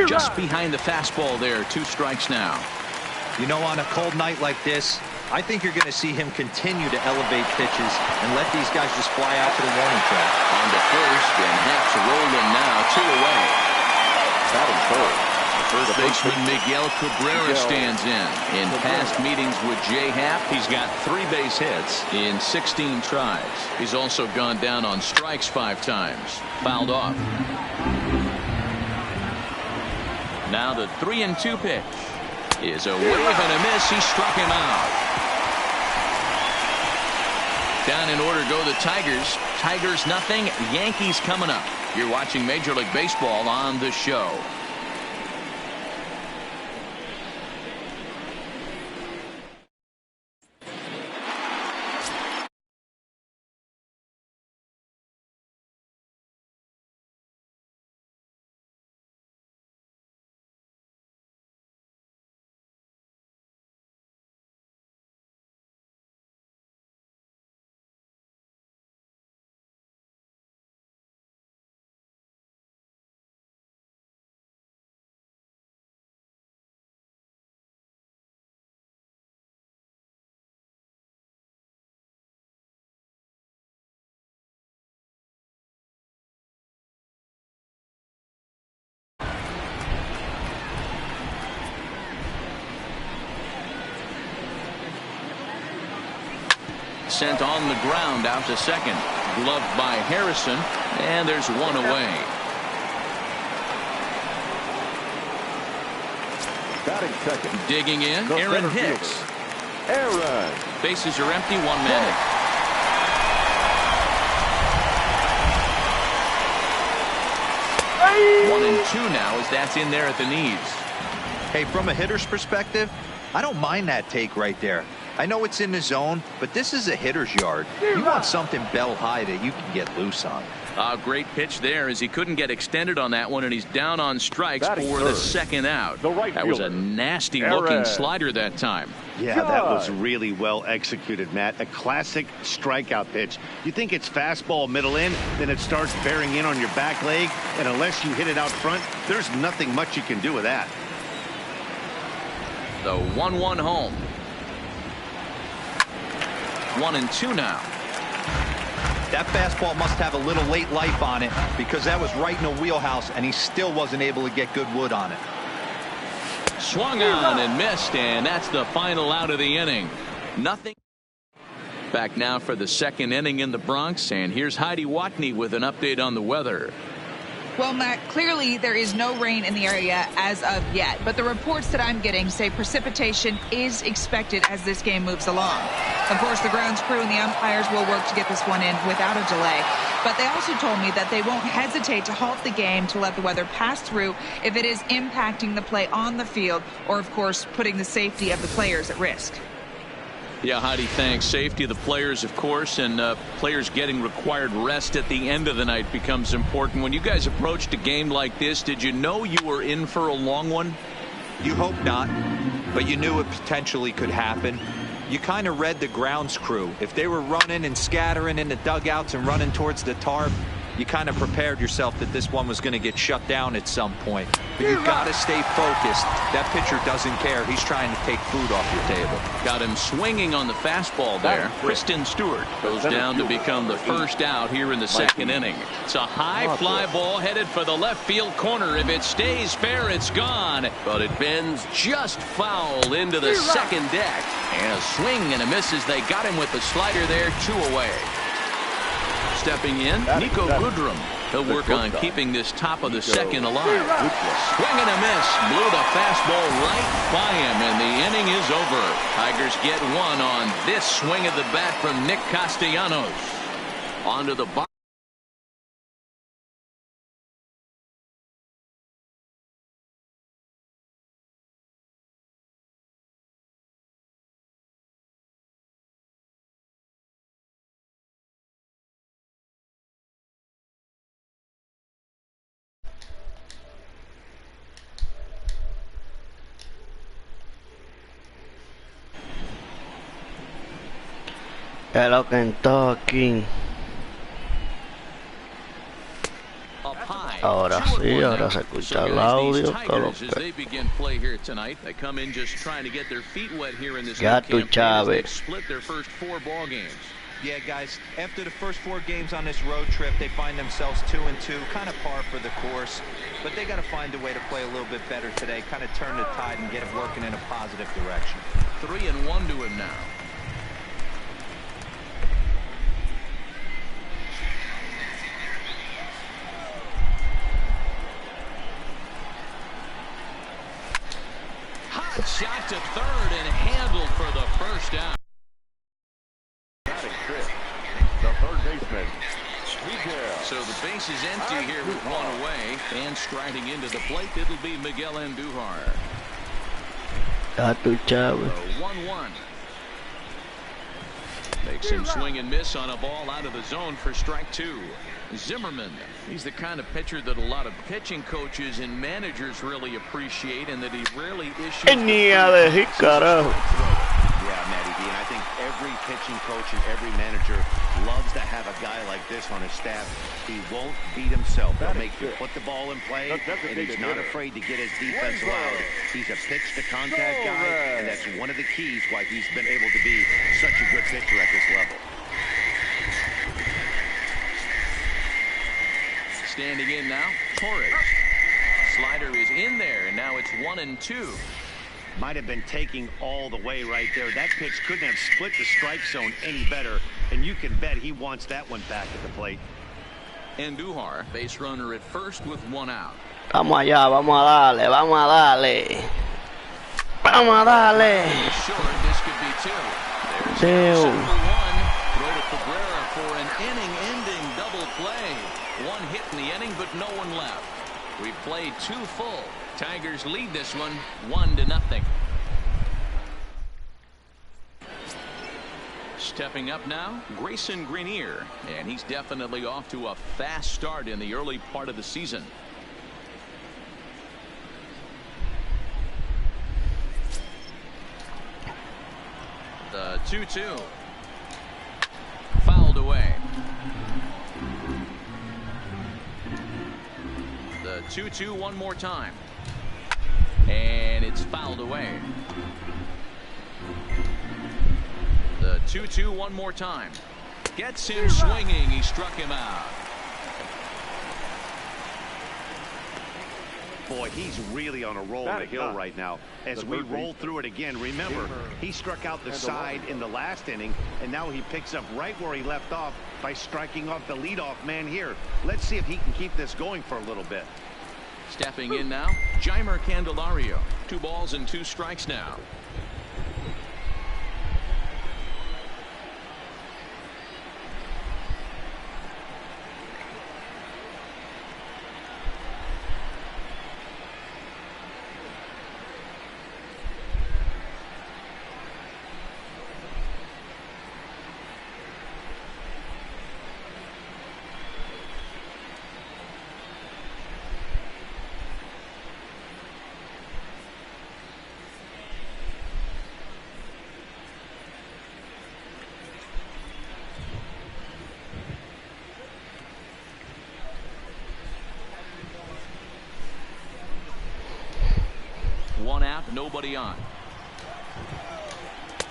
Just behind the fastball there. 2 strikes now. You know, on a cold night like this, I think you're going to see him continue to elevate pitches and let these guys just fly out to the warning track. On to first, and Happ's rolling now. 2 away. Batting third. First baseman Miguel Cabrera stands in past meetings with Jay Happ, he's got 3 base hits in 16 tries. He's also gone down on strikes 5 times. Fouled off. Now the 3-2 pitch is a wave and a miss. He struck him out. Down in order go the Tigers. Tigers nothing. Yankees coming up. You're watching Major League Baseball on the show. Sent on the ground out to second. Gloved by Harrison, and there's 1 away. Batting second. Digging in, Aaron Hicks. Aaron. Bases are empty. 1 man. 1 and 2 now as that's in there at the knees. Hey, from a hitter's perspective, I don't mind that take right there. I know it's in the zone, but this is a hitter's yard. You want something bell high that you can get loose on. Great pitch there as he couldn't get extended on that one, and he's down on strikes for the 2nd out. That was a nasty looking slider that time. Yeah, that was really well executed, Matt. A classic strikeout pitch. You think it's fastball middle in, then it starts bearing in on your back leg, and unless you hit it out front, there's nothing much you can do with that. The 1-1 home. 1 and 2 now. That fastball must have a little late life on it because that was right in the wheelhouse and he still wasn't able to get good wood on it. Swung on and missed, and that's the final out of the inning. Nothing. Back now for the 2nd inning in the Bronx, and here's Heidi Watney with an update on the weather. Well, Matt, clearly there is no rain in the area as of yet, but the reports that I'm getting say precipitation is expected as this game moves along. Of course, the grounds crew and the umpires will work to get this one in without a delay, but they also told me that they won't hesitate to halt the game to let the weather pass through if it is impacting the play on the field or, of course, putting the safety of the players at risk. Yeah, Heidi, thanks. Safety of the players, of course, and players getting required rest at the end of the night becomes important. When you guys approached a game like this, did you know you were in for a long one? You hope not, but you knew it potentially could happen. You kind of read the grounds crew. If they were running and scattering in the dugouts and running towards the tarp, you kind of prepared yourself that this one was going to get shut down at some point. But you've got to stay focused. That pitcher doesn't care. He's trying to take food off your table. Got him swinging on the fastball there. Kristen Stewart goes down to become the 1st out here in the 2nd inning. It's a high fly ball headed for the left field corner. If it stays fair, it's gone. But it bends just foul into the 2nd deck. And a swing and a miss as they got him with the slider there. 2 away. Stepping in, Nico Goodrum. He'll work on keeping this top of the 2nd alive. Swing and a miss. Blew the fastball right by him, and the inning is over. Tigers get 1 on this swing of the bat from Nick Castellanos. Onto the bottom. Hello, Kentucky. Up high, Ahora sí, ahora se escucha el audio. They begin play here tonight. They come in just trying to get their feet wet here in this Ya tú campaign as they've sabes. split their first 4 ball games. Yeah, guys, after the first 4 games on this road trip, they find themselves 2-2, kind of par for the course. But they got to find a way to play a little bit better today, kind of turn the tide and get it working in a positive direction. 3-1 to him now. Hot shot to third and handled for the first out. Batting fifth, the third baseman, Miguel. So the base is empty here with 1 away, and striding into the plate, it'll be Miguel Andujar. Ya tú sabes. 1-1. Makes him swing and miss on a ball out of the zone for strike 2. Zimmerman, he's the kind of pitcher that a lot of pitching coaches and managers really appreciate, and that he rarely issues. Ni a decir, carajo. Yeah, Matty D, and I think every pitching coach and every manager loves to have a guy like this on his staff. He won't beat himself. He'll make you put the ball in play, and he's not afraid to get his defense loud. He's a pitch-to-contact guy, and that's one of the keys why he's been able to be such a good pitcher at this level. Standing in now, Torres. Slider is in there, and now it's 1-2. Might have been taking all the way right there. That pitch couldn't have split the strike zone any better, and you can bet he wants that one back at the plate. Andujar, base runner at first with 1 out. Vamos allá, vamos a darle, vamos a darle. Vamos a darle. Short, this could be 2. There's Two. 1. Throw to Cabrera for an inning-ending double play. 1 hit in the inning, but no one left. We've played 2 full. Tigers lead this one 1-0. Stepping up now, Grayson Greenier, and he's definitely off to a fast start in the early part of the season. The 2-2. Fouled away. The 2-2 one more time. And it's fouled away. The 2-2 one more time. Gets him swinging. He struck him out. Boy, he's really on a roll on the hill right now. As we roll through it again, remember, he struck out the side in the last inning, and now he picks up right where he left off by striking off the leadoff man here. Let's see if he can keep this going for a little bit. Stepping in now, Jeimer Candelario. 2 balls and 2 strikes now. One out, nobody on.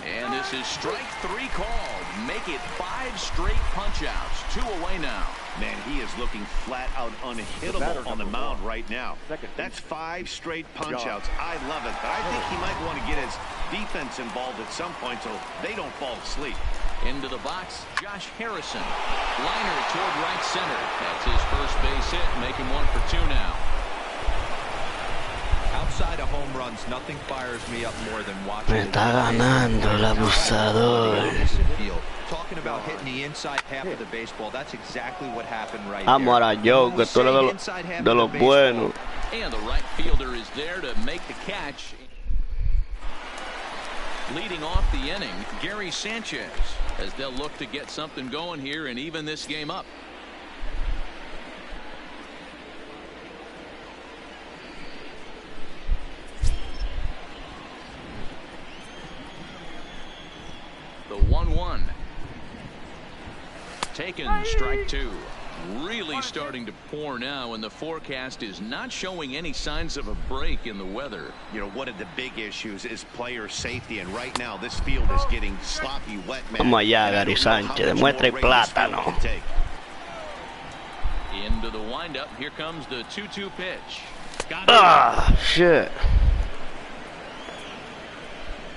And this is strike 3 called. Make it 5 straight punch-outs. 2 away now. Man, he is looking flat out unhittable on the mound right now. That's 5 straight punch-outs. I love it, but I think he might want to get his defense involved at some point so they don't fall asleep. Into the box, Josh Harrison. Liner toward right center. That's his first base hit. Make him 1 for 2 now. Outside of home runs, nothing fires me up more than Me watching. está ganando el abusador. Talking about hitting the inside half of the baseball, that's exactly what happened right Vamos there. ahora, Joe, que tú eres de los buenos. And the right fielder is there to make the catch. Leading off the inning, Gary Sanchez, as they'll look to get something going here and even this game up. The 1-1. Taken, strike 2. Really starting to pour now, and the forecast is not showing any signs of a break in the weather. You know, one of the big issues is player safety, and right now this field is getting sloppy wet, man. Vamos allá, Gary Sánchez, demuestra el plátano. Into the windup. Here comes the 2-2 pitch. Ah, shit.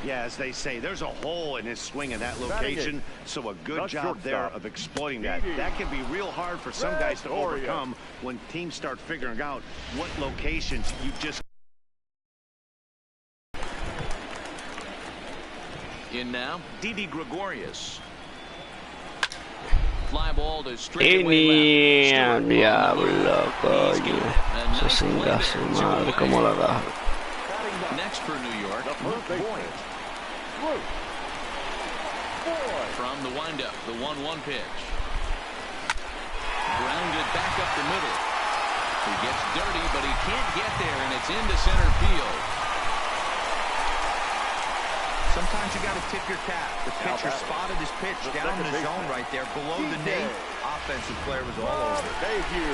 Yeah, as they say, there's a hole in his swing in that location, so a good job there of exploiting that. That can be real hard for some guys to overcome when teams start figuring out what locations you just... In now, Didi Gregorius. Fly ball to straightaway left. Diablo, coño. Se singa su madre, como la da. Next for New York, Luke Boyd. From the windup, the 1-1 pitch. Grounded back up the middle. He gets dirty, but he can't get there, and it's into center field. Sometimes you got to tip your cap. The pitcher spotted his pitch down in the zone right there, below the knee. Offensive player was all over it. Thank you.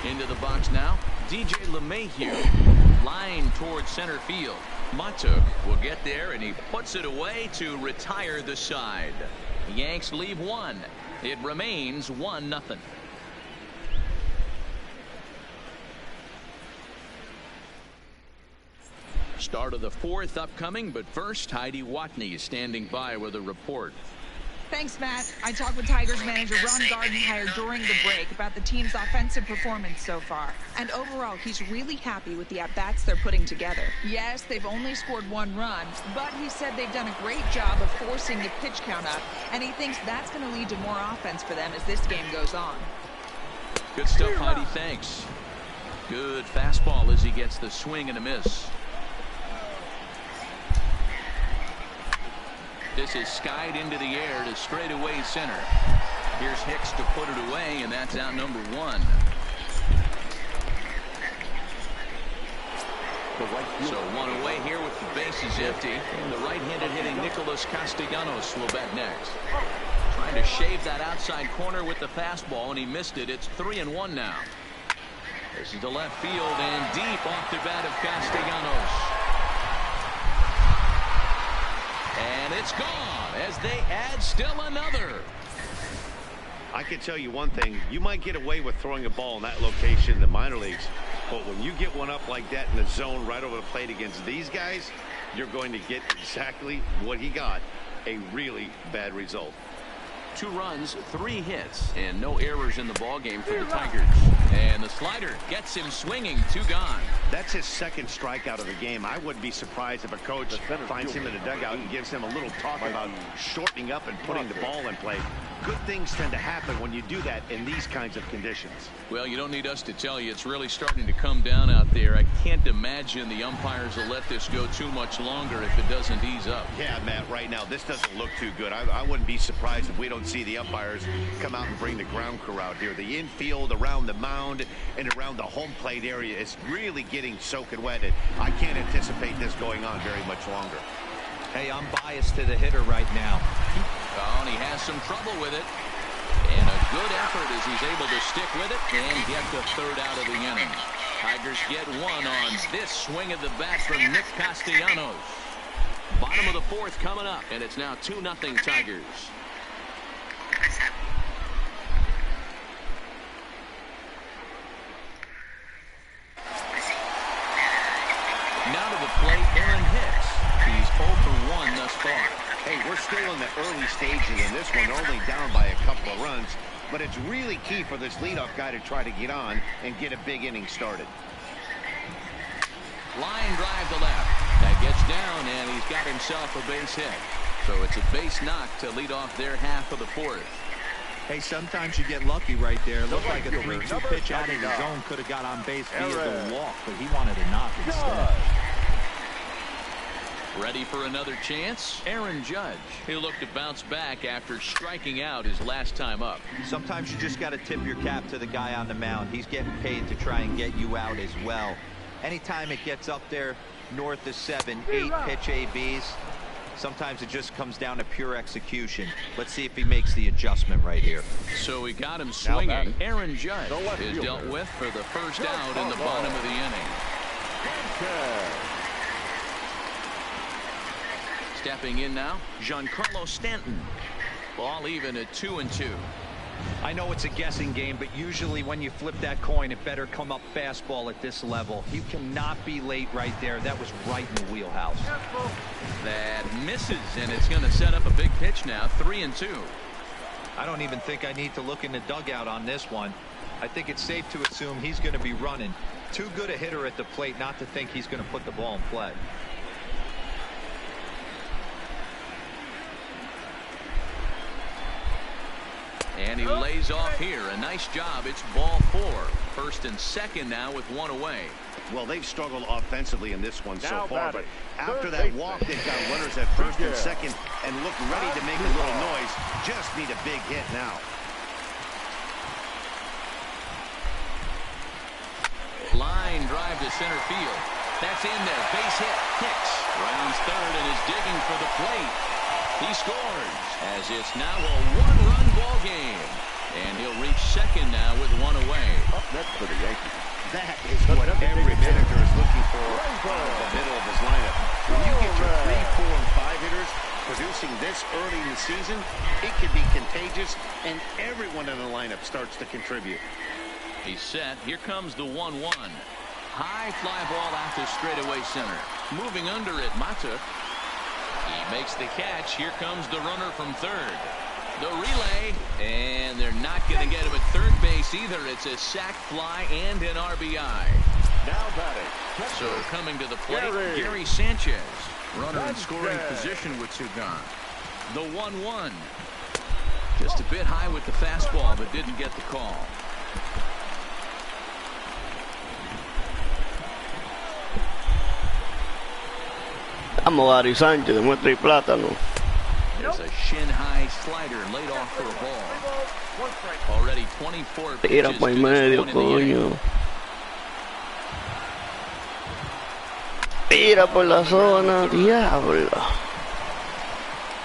Into the box now, DJ LeMahieu. Line towards center field. Matuk will get there, and he puts it away to retire the side. The Yanks leave one. It remains 1-0. Start of the fourth upcoming, but first, Heidi Watney is standing by with a report. Thanks, Matt. I talked with Tigers manager Ron Gardenhire during the break about the team's offensive performance so far. And overall, he's really happy with the at-bats they're putting together. Yes, they've only scored 1 run, but he said they've done a great job of forcing the pitch count up, and he thinks that's going to lead to more offense for them as this game goes on. Good stuff, Heidi. Thanks. Good fastball as he gets the swing and a miss. This is skied into the air to straightaway center. Here's Hicks to put it away, and that's out number 1. So 1 away here with the bases empty. And the right-handed hitting Nicholas Castellanos will bat next. Trying to shave that outside corner with the fastball, and he missed it. It's 3-1 now. This is the left field and deep off the bat of Castellanos. And it's gone as they add still another. I can tell you one thing. You might get away with throwing a ball in that location in the minor leagues, but when you get one up like that in the zone right over the plate against these guys, you're going to get exactly what he got, a really bad result. 2 runs, 3 hits, and no errors in the ballgame for the Tigers. And the slider gets him swinging. 2 gone. That's his second strikeout of the game. I wouldn't be surprised if a coach finds him in the dugout and gives him a little talk about shortening up and putting the ball in play. Good things tend to happen when you do that in these kinds of conditions. Well, you don't need us to tell you. It's really starting to come down out there. I can't imagine the umpires will let this go too much longer if it doesn't ease up. Yeah, Matt, right now this doesn't look too good. I wouldn't be surprised if we don't see the umpires come out and bring the ground crew out here. The infield, around the mound, and around the home plate area is really getting soaking wet. I can't anticipate this going on very much longer. Hey, I'm biased to the hitter right now. Oh, and he has some trouble with it. And a good effort as he's able to stick with it and get the 3rd out of the inning. Tigers get 1 on this swing of the bat from Nick Castellanos. Bottom of the 4th coming up, and it's now 2-0 Tigers. Now to the plate, Aaron Hicks. He's 0 for 1 thus far. Hey, we're still in the early stages in this one, only down by a couple of runs, but it's really key for this leadoff guy to try to get on and get a big inning started. Line drive to left. That gets down, and he's got himself a base hit. So it's a base knock to lead off their half of the 4th. Hey, sometimes you get lucky right there. Looked like a 3-2 pitch out of the zone. Could have got on base via the walk, but he wanted a knock instead. Ready for another chance? Aaron Judge. He'll look to bounce back after striking out his last time up. Sometimes you just got to tip your cap to the guy on the mound. He's getting paid to try and get you out as well. Anytime it gets up there north of 7, 8 pitch ABs, Sometimes it just comes down to pure execution. Let's see if he makes the adjustment right here. So he got him swinging. Aaron Judge is dealt with for the first out in the bottom of the inning. Stepping in now, Giancarlo Stanton. Ball even at 2-2. I know it's a guessing game, but usually when you flip that coin, it better come up fastball at this level. You cannot be late right there. That was right in the wheelhouse. That misses, and it's going to set up a big pitch now, 3-2. I don't even think I need to look in the dugout on this one. I think it's safe to assume he's going to be running. Too good a hitter at the plate not to think he's going to put the ball in play. And he lays off here. A nice job. It's ball 4. First and second now with one away. Well, they've struggled offensively in this one so far, but after Third that baseman. walk, they've got runners at first and second and look ready to make a little noise. Just need a big hit now. Line drive to center field. That's in there. Base hit. Hicks rounds third and is digging for the plate. He scores as it's now a one-run ball game. And he'll reach second now with one away. Up next for the Yankees. That is what every manager is looking for out of the middle of his lineup. When you get your 3, 4, and 5 hitters producing this early in the season, it can be contagious, and everyone in the lineup starts to contribute. He's set. Here comes the 1-1. High fly ball out to straightaway center. Moving under it, Mata. He makes the catch. Here comes the runner from third. The relay, and they're not going to get him at third base either. It's a sac fly and an RBI. Now batting. So coming to the plate, Gary Sanchez. Runner in scoring position with 2 gone. The 1-1. Just a bit high with the fastball, but didn't get the call. Vamos, Gary Sánchez, demuestra el plátano. There's a shin-high slider laid off for a ball. Already 24 pitches Tira por to this medio, point in the inning. coño. Tira por la zona, diablo.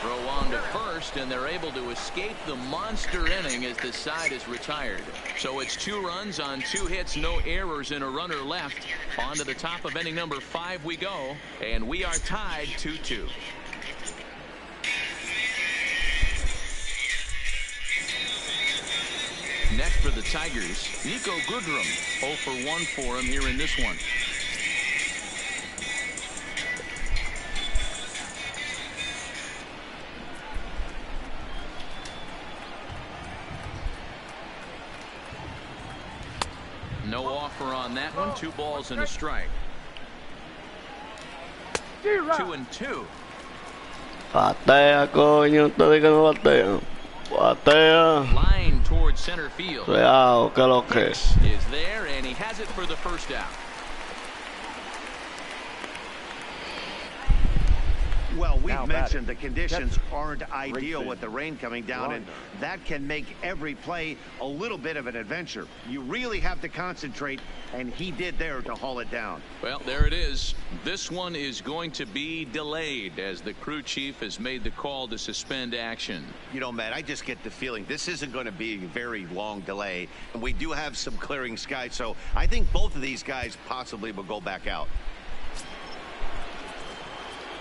Throw on to first, and they're able to escape the monster inning as the side is retired. So it's 2 runs on 2 hits, no errors, and a runner left. On to the top of inning number 5 we go, and we are tied 2-2. Next for the Tigers, Nico Goodrum. 0 for 1 for him here in this one. No offer on that one. 2 balls and a strike. 2-2. Batea, coño, ustedes que no batean. Batea. Line towards center field. Real, que lo que. Hicks is there, and he has it for the first out. Well, we've Now mentioned the batting. conditions Catcher. aren't ideal Racing. with the rain coming down, and that can make every play a little bit of an adventure. You really have to concentrate, and he did there to haul it down. Well, there it is. This one is going to be delayed as the crew chief has made the call to suspend action. You know, Matt, I just get the feeling this isn't going to be a very long delay, and we do have some clearing skies, so I think both of these guys possibly will go back out.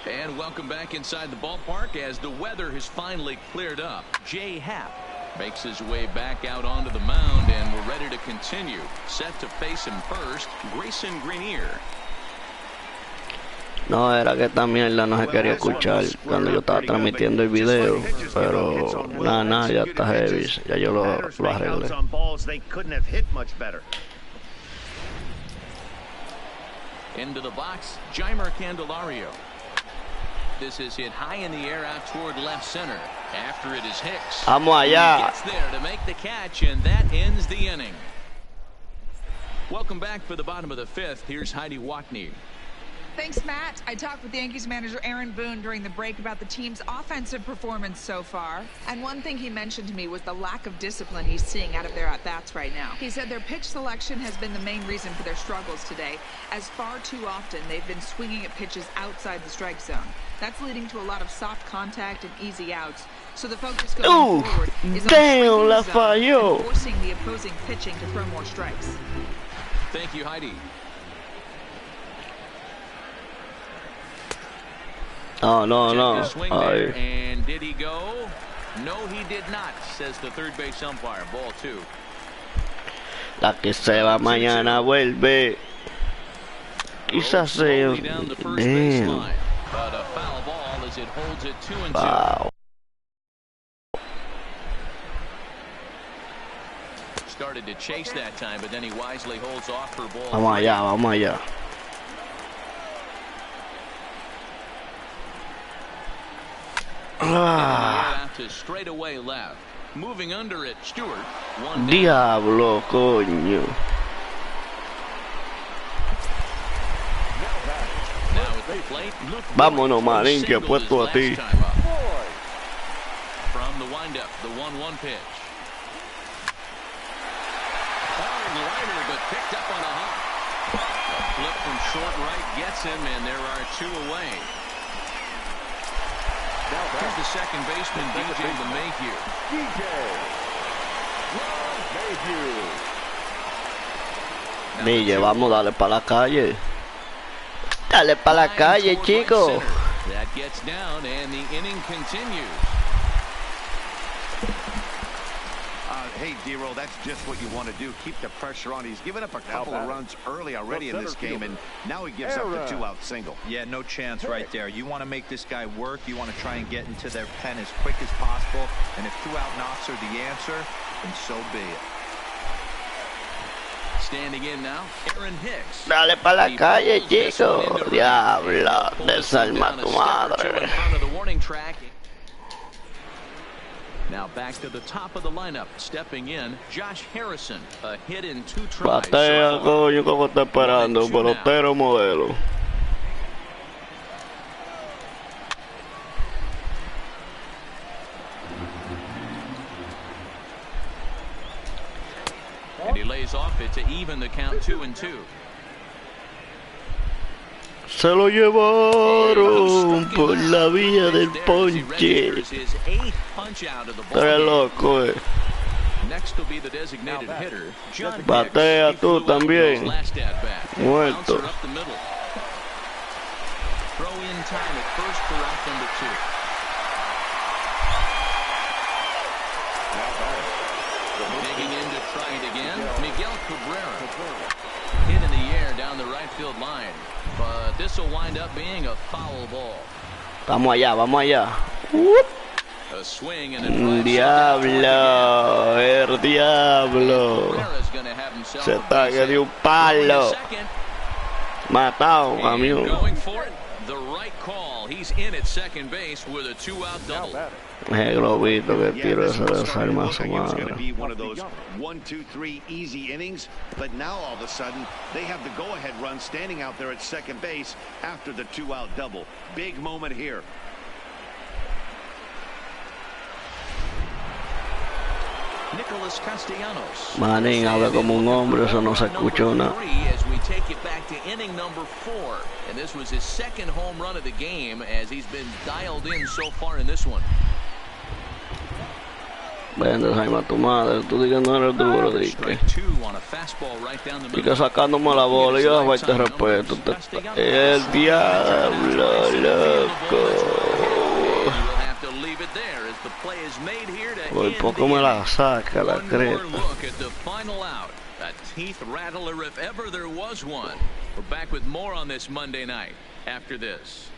And welcome back inside the ballpark as the weather has finally cleared up. Jay Happ makes his way back out onto the mound, and we're ready to continue. Set to face him first, Grayson Greenier. No, era que esta mierda no se quería escuchar cuando yo estaba transmitiendo el video, pero nada, ya está heavy, ya yo lo arreglé. On balls they couldn't have hit much better. Into the box, Jeimer Candelario. This is hit high in the air out toward left center. After it is Hicks. Vamos allá. He gets there to make the catch, and that ends the inning. Welcome back for the bottom of the 5th. Here's Heidi Watney. Thanks, Matt. I talked with Yankees manager Aaron Boone during the break about the team's offensive performance so far. And one thing he mentioned to me was the lack of discipline he's seeing out of their at-bats right now. He said their pitch selection has been the main reason for their struggles today, as far too often they've been swinging at pitches outside the strike zone. That's leading to a lot of soft contact and easy outs. So the focus going forward is on damn, la shrinking the zone falló. and forcing the opposing pitching to throw more strikes. Thank you, Heidi. Oh, no, Check no. the swing there, Ay. and did he go? No, he did not, says the third base umpire. Ball 2. La que se va mañana vuelve. Quizás sea. Slowly down the first base Damn. line, but a foul ball as it holds it 2-2. Wow. Started to chase that time, but then he wisely holds off for ball Vamos 3. allá, vamos allá. Ah, Out to straightaway left. Moving under it, Stewart. One down. diablo, coño. Now at the plate, Luke Vámonos, Voigt Marín, que singled puesto his a ti. last time up. From the windup, the 1-1 pitch. Hard liner, but picked up on a hop. A flip from short right gets him, and there are 2 away. Here's the second baseman, DJ LeMahieu. DJ LeMahieu. Mille, vamos, dale para la calle. Dale para la calle, chico. That gets down, and the inning continues. Hey, D-Roll, that's just what you want to do. Keep the pressure on. He's given up a couple of runs early already in this game, and now he gives up the 2-out single. Yeah, no chance right there. You want to make this guy work. You want to try and get into their pen as quick as possible. And if 2-out knocks are the answer, then so be it. Standing in now, Aaron Hicks. Dale para la calle, chico. Diablo, desalma tu madre. In front of the warning track. Now back to the top of the lineup. Stepping in, Josh Harrison. A hit in 2 tries. Batea, so far. coño, como está esperando. Pelotero modelo. And he lays off it to even the count 2-2. Se lo llevaron por la vía del ponche. His 8th punch out of the Tú eres ball. loco, Next will be the designated hitter, John Hicks. Batea He tú flew out también. his last at bat. Muerto. Bouncer up the middle. Throw in time at first for out number 2. Digging in to try it again, Miguel Cabrera. Hit in the air down the right field line, but this will wind up being a foul ball. Vamos allá, vamos allá. A swing and a drive. Diablo, el diablo. Cabrera's gonna have himself Se a está que base de un hit. palo. Second. Matado, And amigo. going for it, the right call. He's in at second base with a 2-out double. Ese globito que Yeah, tiro this se one desarma started a looking su like it was going to madre. be one of those 1, 2, 3 easy innings, but now all of a sudden they have the go-ahead run standing out there at second base after the 2-out double. Big moment here. Nicholas Castellanos. Manín, habla como un hombre, eso no se escuchó nada. As we take it back to inning number 4, and this was his second home run of the game as he's been dialed in so far in this one. Vende, Jaime, a tu madre. Tú digas no eres duro, dique. Strike 2 on a fastball right down the Y que middle. sacándome la bola y yo a falta de respeto. El diablo, loco. We'll have to leave it there as the play is made here to Por end poco the me la inning. saca la One more creta. look at the final out. A teeth rattler if ever there was one. We're back with more on this Monday night after this.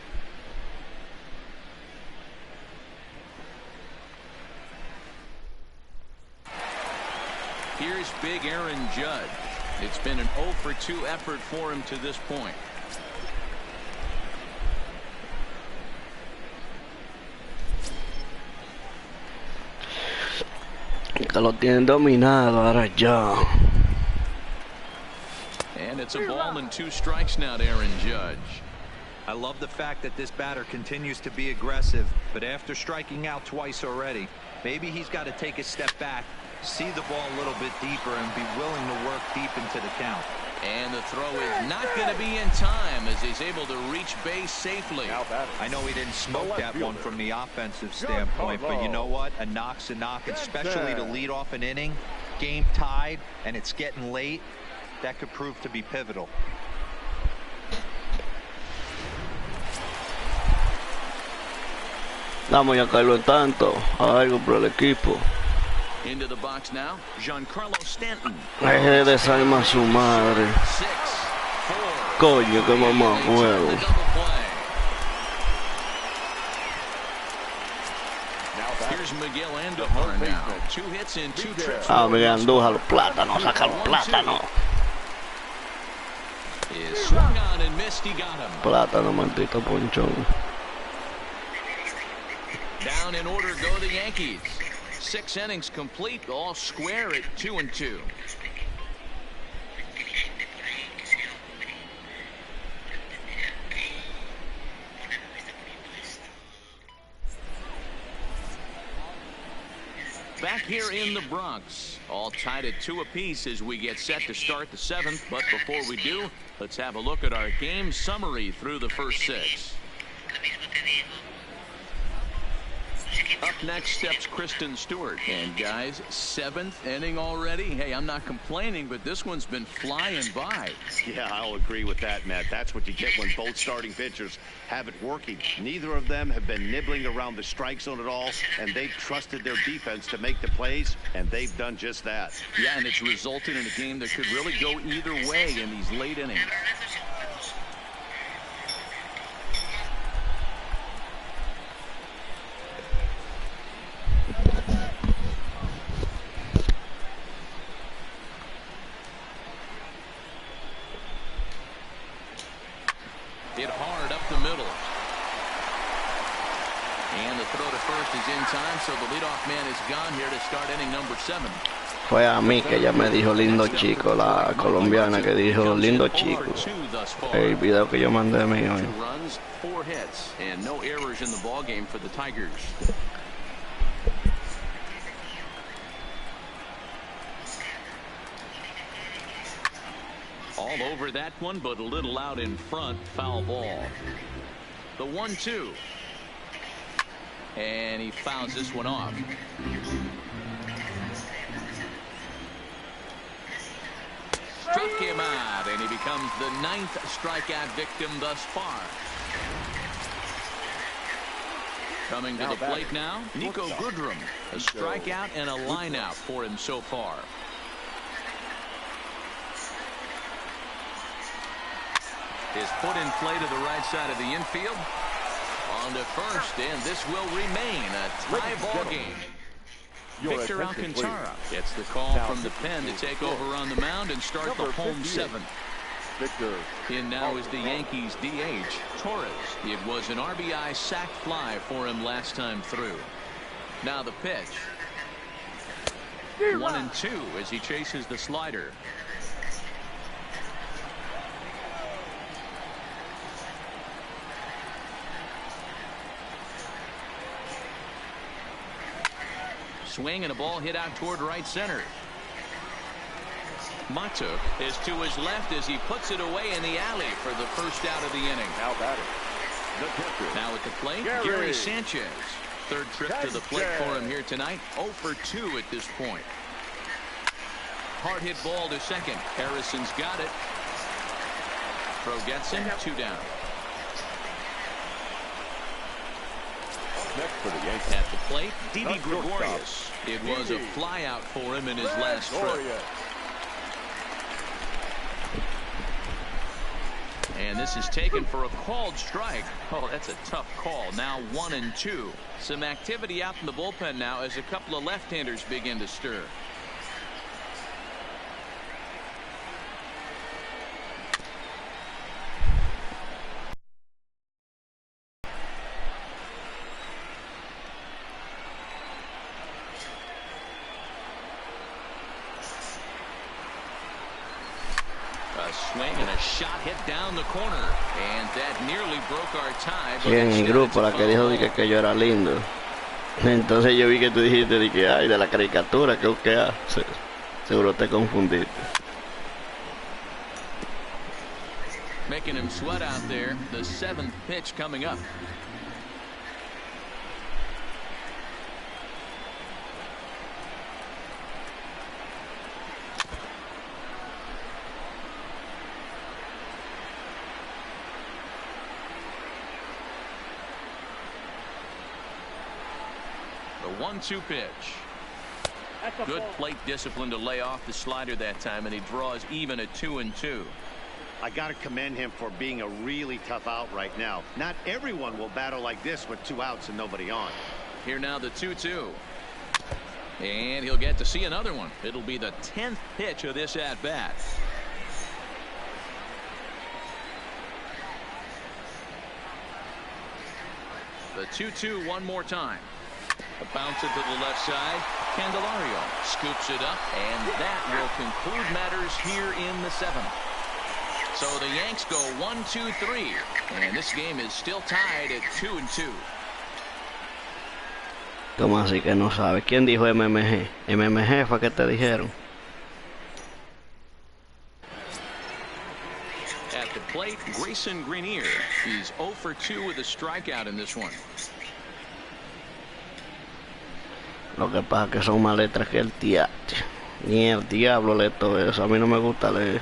Here's big Aaron Judge. It's been an 0 for 2 effort for him to this point. Que lo tienen dominado ahora ya. And it's a ball and 2 strikes now to Aaron Judge. I love the fact that this batter continues to be aggressive, but after striking out twice already, maybe he's got to take a step back, see the ball a little bit deeper, and be willing to work deep into the count. And the throw is not going to be in time as he's able to reach base safely. I know he didn't smoke that one from the offensive standpoint, but you know what? A knock's a knock, especially to lead off an inning, game tied, and it's getting late. That could prove to be pivotal. Vamos ya Carlos tanto, algo por el equipo. Into the box now, Giancarlo Stanton. Deje de desarma a su madre. 6-4. Coño, que mamá huevo. Here's Miguel Andujar now. 2 hits in 2 trips. Ah, Miguel Andújar, los plátanos, saca los plátanos. Is swung on and missed, he got him. Plátano, maldito ponchón. Down in order go the Yankees. 6 innings complete, all square at 2-2. Back here in the Bronx, all tied at 2 apiece as we get set to start the 7th. But before we do, let's have a look at our game summary through the first 6. Up next steps Kristen Stewart. And guys, 7th inning already. Hey, I'm not complaining, but this one's been flying by. Yeah, I'll agree with that, Matt. That's what you get when both starting pitchers have it working. Neither of them have been nibbling around the strike zone at all, and they've trusted their defense to make the plays, and they've done just that. Yeah, and it's resulted in a game that could really go either way in these late innings. Hit hard up the middle. And the throw to first is in time, so the leadoff man is gone here to start inning number 7. Fue a mí que ella me dijo lindo chico, la colombiana que dijo lindo chico. El video que yo mandé a mí hoy. 2 runs, 4 hits, and no errors in the ball game for the Tigers. All over that one, but a little out in front. Foul ball. The 1-2. And he fouls this one off. Struck him out, and he becomes the 9th strikeout victim thus far. Coming to the plate now, Nico Goodrum. A strikeout and a lineout for him so far. Is put in play to the right side of the infield. On to first, and this will remain a tie ball game. Victor Alcantara gets the call from the pen to take over on the mound and start the home 7th. In now is the Yankees DH, Torres. It was an RBI sac fly for him last time through. Now the pitch. 1-2 as he chases the slider. Swing and a ball hit out toward right center. Mato is to his left as he puts it away in the alley for the first out of the inning. Now at the plate, Gary Sanchez. 3rd trip to the plate for him here tonight. 0 for 2 at this point. Hard hit ball to second. Harrison's got it. Throw gets him. 2 down. Next for the Yankees. At the plate, Didi Gregorius. It was a flyout for him in his last trip. And this is taken for a called strike. Oh, that's a tough call. Now 1-2. Some activity out in the bullpen now as a couple of left-handers begin to stir. Swing and a shot hit down the corner, and that nearly broke our tie. Y en mi grupo la que dijo que yo era lindo. Entonces yo vi que tú dijiste de que ay de la caricatura que hace. Seguro te confundiste. making him sweat out there. The 7th pitch coming up. The 1-2 pitch. Good plate discipline to lay off the slider that time, and he draws even at 2-2. I got to commend him for being a really tough out right now. Not everyone will battle like this with 2 outs and nobody on. Here now the 2-2. And he'll get to see another one. It'll be the 10th pitch of this at-bat. The 2-2 one more time. A bounce it to the left side. Candelario scoops it up, and that will conclude matters here in the 7th. So the Yanks go 1-2-3, and this game is still tied at 2-2. ¿Cómo así que no sabe? ¿Quién dijo MMG? MMG fue que te dijeron. At the plate, Grayson Greenier. He's 0 for 2 with a strikeout in this one. Lo que pasa es que son más letras que el teatro. Ni el diablo lee todo eso. A mí no me gusta leer.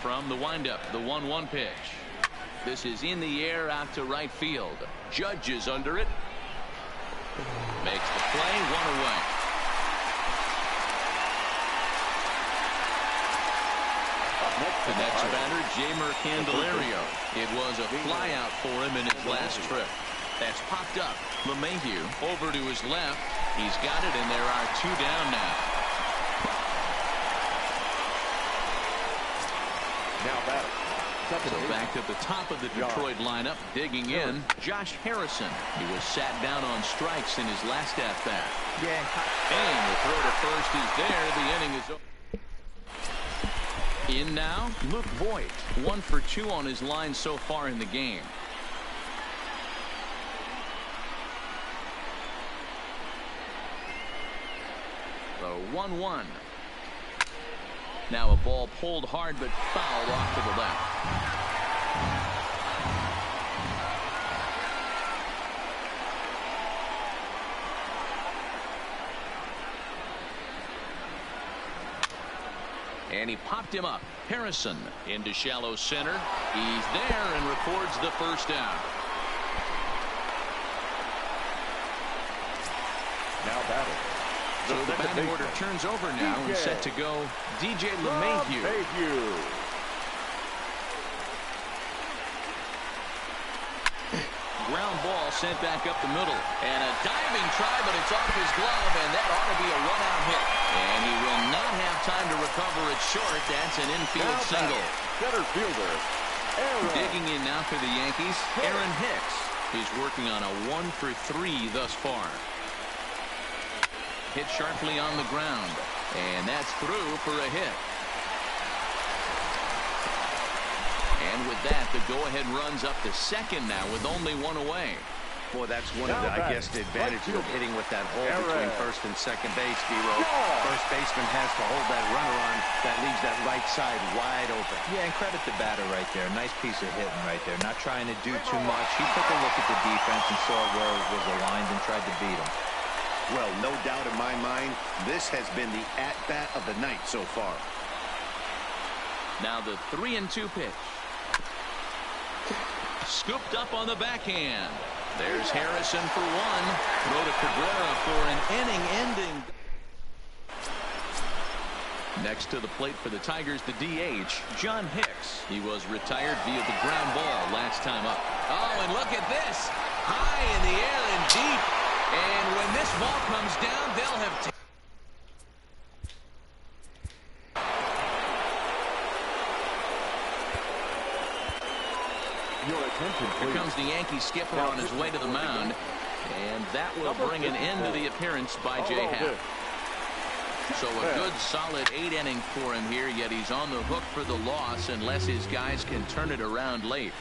From the windup, the 1-1 pitch. This is in the air out to right field. Judge is under it. Makes the play, 1 away. The next batter, Jeimer Candelario. It was a flyout for him in his last trip. That's popped up. LeMahieu over to his left. He's got it, and there are 2 down now. Now batter. So back at the top of the Detroit lineup, digging in, Josh Harrison. He was sat down on strikes in his last at-bat. And the throw to first is there. The inning is over. In now, Luke Voit. 1 for 2 on his line so far in the game. The 1-1. Now a ball pulled hard but fouled off to the left. And he popped him up. Harrison into shallow center. He's there and records the first down. Now batting. So the batting order turns over now and set to go DJ LeMahieu. Ground ball sent back up the middle. And a diving try, but it's off his glove, and that ought to be a run-out hit. And he will not have time to recover it short. That's an infield single. Center fielder, Aaron. Digging in now for the Yankees, Aaron Hicks. He's working on a 1 for 3 thus far. Hit sharply on the ground, and that's through for a hit. And with that, the go-ahead runs up to second now with only 1 away. Boy, that's one of the, I guess, the advantages of hitting with that hole between first and second base, D-Row. First baseman has to hold that runner on. That leaves that right side wide open. Yeah, and credit the batter right there. Nice piece of hitting right there. Not trying to do too much. He took a look at the defense and saw where it was aligned and tried to beat him. Well, no doubt in my mind, this has been the at-bat of the night so far. Now the 3-2 pitch. Scooped up on the backhand. There's Harrison for 1. Throw to Cabrera for an inning-ending. Next to the plate for the Tigers, the DH, John Hicks. He was retired via the ground ball last time up. Oh, and look at this. High in the air and deep. And when this ball comes down, they'll have... Here comes the Yankee skipper on his way to the mound, and that will bring an end to the appearance by Jay Happ. So a good solid 8 innings for him here, yet he's on the hook for the loss unless his guys can turn it around late.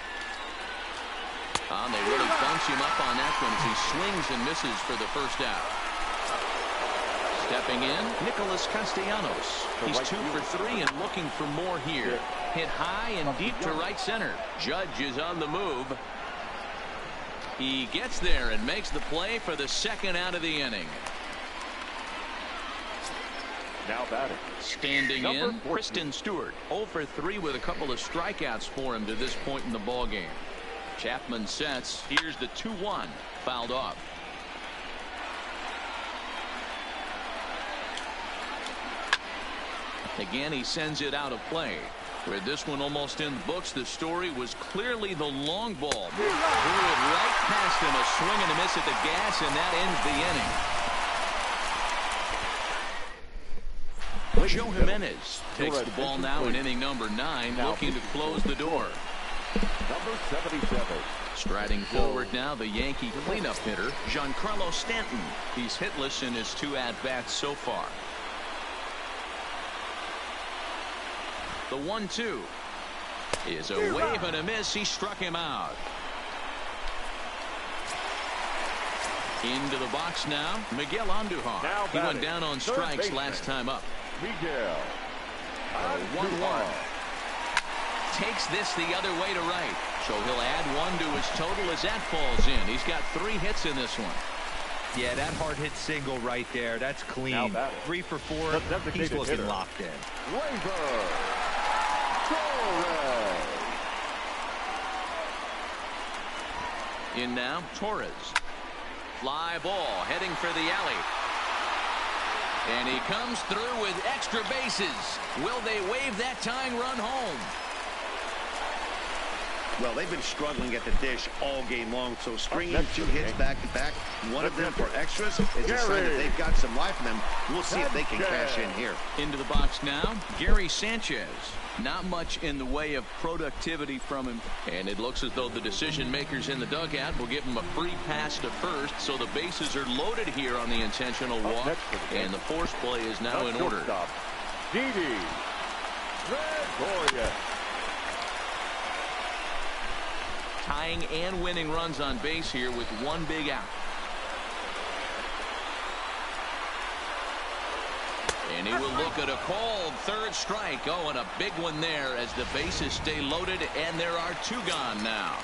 They really bunch him up on that one as he swings and misses for the first out. Stepping in, Nicholas Castellanos. He's 2 for 3 and looking for more here. Hit high and deep to right center. Judge is on the move. He gets there and makes the play for the second out of the inning. Now batting. Standing in, Kristen Stewart. 0 for 3 with a couple of strikeouts for him to this point in the ballgame. Chapman sets. Here's the 2-1. Fouled off. Again, he sends it out of play. With this one almost in the books, the story was clearly the long ball. Threw it right past him, a swing and a miss at the gas, and that ends the inning. Joe Jimenez takes the ball now in inning number 9, looking to close the door. Number 77. Striding forward now, the Yankee cleanup hitter, Giancarlo Stanton. He's hitless in his 2 at-bats so far. The 1-2 is a wave and a miss. He struck him out. Into the box now, Miguel Andujar. He went down on strikes last time up. Miguel. 1-1. Takes this the other way to right. So he'll add 1 to his total as that falls in. He's got 3 hits in this one. Yeah, that hard hit single right there. That's clean. 3 for 4. He's looking locked in. In now, Torres. Fly ball heading for the alley. And he comes through with extra bases. Will they wave that tying run home? Well, they've been struggling at the dish all game long, so stringing 2 hits back-to-back, one of them for extras, is a sign that they've got some life in them. We'll see if they can cash in here. Into the box now, Gary Sanchez. Not much in the way of productivity from him. And it looks as though the decision makers in the dugout will give him a free pass to first, so the bases are loaded here on the intentional walk, and the force play is now in order. Didi Gregorius. Tying and winning runs on base here with 1 big out. And he will look at a called 3rd strike. Oh, and a big one there as the bases stay loaded, and there are 2 gone now.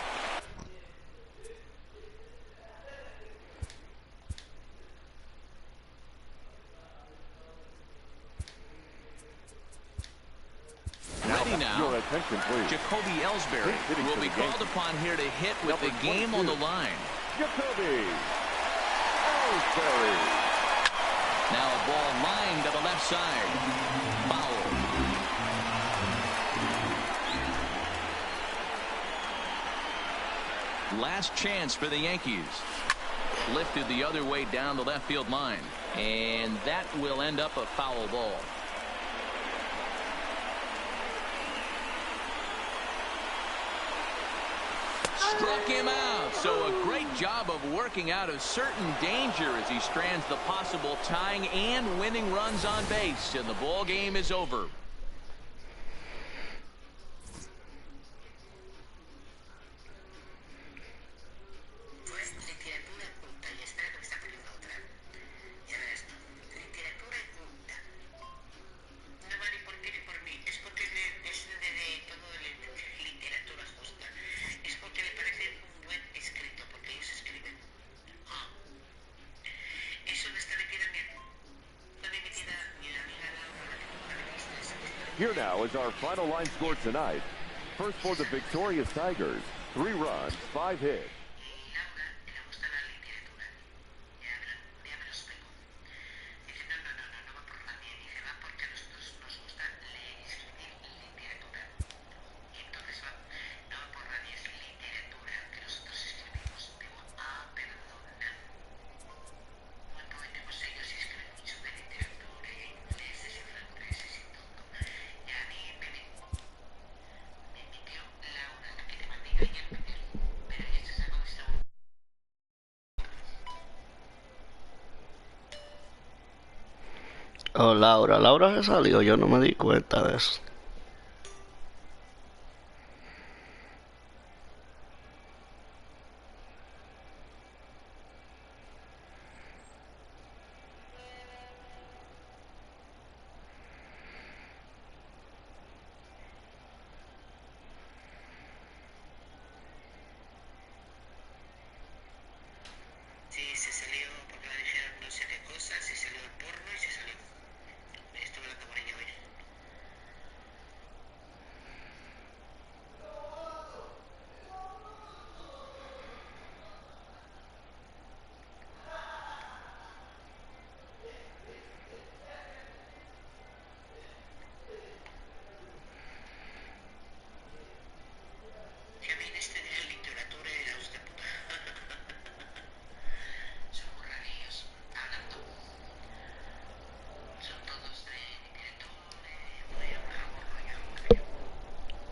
Ready now, your attention, please. Jacoby Ellsbury will be called upon here to hit with the game on the line. Jacoby Ellsbury. Now a ball lined to the left side. Foul. Last chance for the Yankees. Lifted the other way down the left field line. And that will end up a foul ball. Struck him out. So a great job of working out of certain danger as he strands the possible tying and winning runs on base. And the ball game is over. Here now is our final line score tonight. First for the victorious Tigers, 3 runs, 5 hits. Oh, Laura se salió, yo no me di cuenta de eso.